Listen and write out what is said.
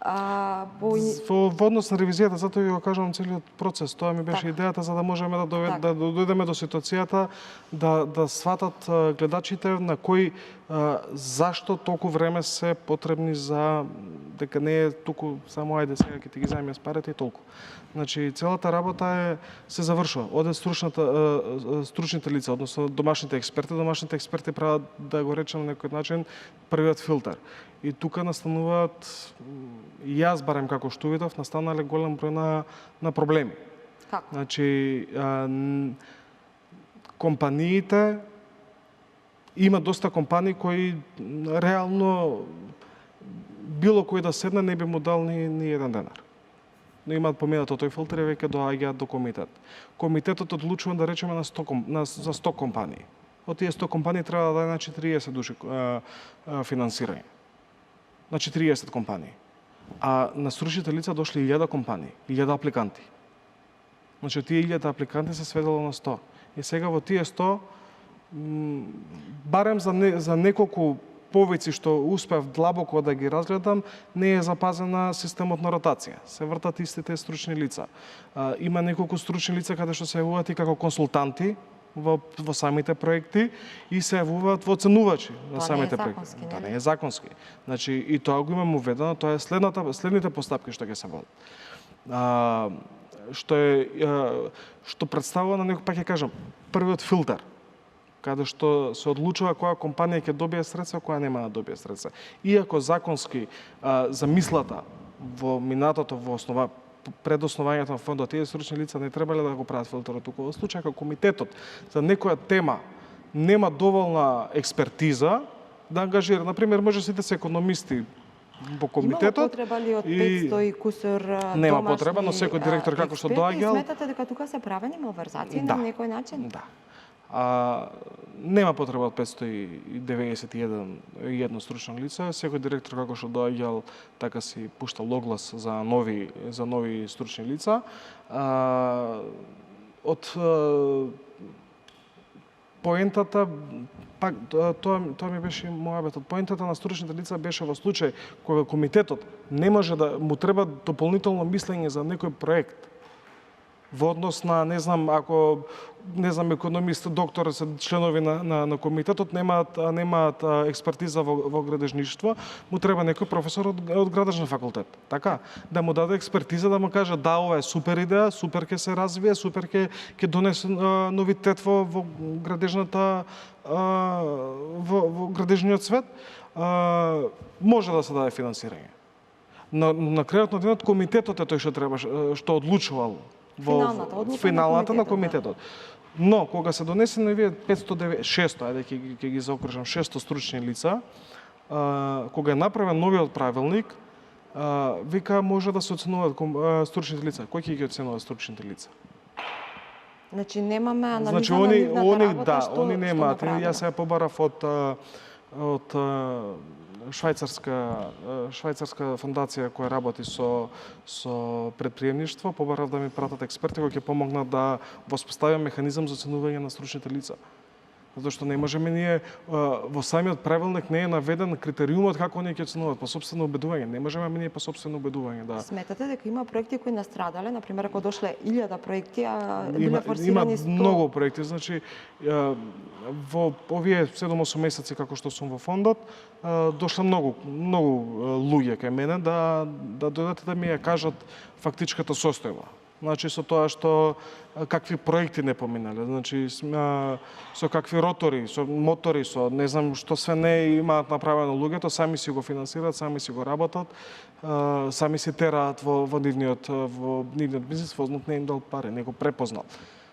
Во однос на ревизијата, затоа ви го кажувам целиот процес, тоа ми беше идејата за да можеме да дојдеме до ситуацијата да сватат гледачите на кој зашто толку време се потребни за дека не е туку само ајде сега ќе ти ги земам парите и толку. Значи целата работа се завршува. Оде стручните лица, односно домашните експерти прават, да го речем на некој начин, првиот филтер. И тука настануваат, јас барем како што видов, настанале голем број на проблеми. Како? Значи, компаниите, има доста компании кои реално било кој да седне не би му дал ни еден денар. Но имаат поминато тој филтер и веќе доаѓаат до комитет. Комитетот одлучува да речеме за 100 компании. Од тие 100 компании треба да даде на 40 души финансирање. На 40 компании. А на стручните лица дошли 1000 компании, 1000 апликанти. Значи тие 1000 апликанти се сведело на 100. И сега во тие 100 барем за неколку повици што успев длабоко да ги разгледам, не е запазена системот на ротација. Се вртат истите стручни лица. Има неколку стручни лица каде што се јавуваат и како консултанти во самите проекти и се јавуваат во оценувачи на самите проекти. Тоа не е законски. Значи и тоа го имам уведено, тоа е следните постапки што ќе се водат. Што представува на некој, пак ќе кажам, првиот филтер, каде што се одлучува која компанија ќе добие средства, која нема да добие средства. Иако законски замислата во минатото пред основањето на фондот, тие стручни лица не требале да го прават филтерот, туку во случај ако комитетот за некоја тема нема доволна експертиза да ангажира, например, може сите се економисти во комитетот. Имало потреба ли од 500 и кусор домашни нема потреба, но секој директор како што доаѓал. Сметате дека тука се правени малверзации на некој начин? Да. Нема потреба од 591 стручно лице. Секој директор како што доаѓал, така си пуштал оглас за нови стручни лица. Од поентата, пак тоа ми беше мојабет, од поентата на стручните лица беше во случај кога комитетот не може да му треба дополнително мислење за некој проект во однос на, не знам, ако економист, доктор се членови на комитетот, немаат експертиза во градежништво, му треба некој професор од градежен факултет. Така, да му даде експертиза, да му каже да, ова е супер идеја, супер ќе се развие, супер ќе донесе новитет во градежниот свет, може да се даде финансирање. На крајот на денот комитетот е тој што одлучувал во финалната на комитетот. Но кога се донесени овие 600, ајде ќе ги заокружам, 600 стручни лица, кога е направен новиот правилник, вика може да се оценуваат стручните лица. Кој ќе ги оценува стручните лица? Значи немаме анализа на нивната работа, што они немаат. направено. Јас се побарав од швајцарска фондација која работи со предприемништво, побарав да ми пратат експерти кои ќе помогнат да воспоставиме механизам за оценување на стручните лица. Затоа што не можеме ние, во самиот правилник не е наведен критериумот како они ќе оценуваат по сопствено убедување. Не можеме ние по сопствено убедување, да. Сметате дека има проекти кои настрадале, например ако дошле 1000 проекти, а биле форсирани 100? Има многу проекти, значи во овие 7-8 месеци како што сум во фондот, дошле многу луѓе кај мене да дојдат да ми ја кажат фактичката состојба. Значи со тоа што какви проекти не поминале, значи со какви ротори, со мотори, со не знам што све не имаат направено луѓето, сами си го финансираат, сами си го работат, сами си тераат во нивниот бизнис, вознат не им дал пари, не го препознал.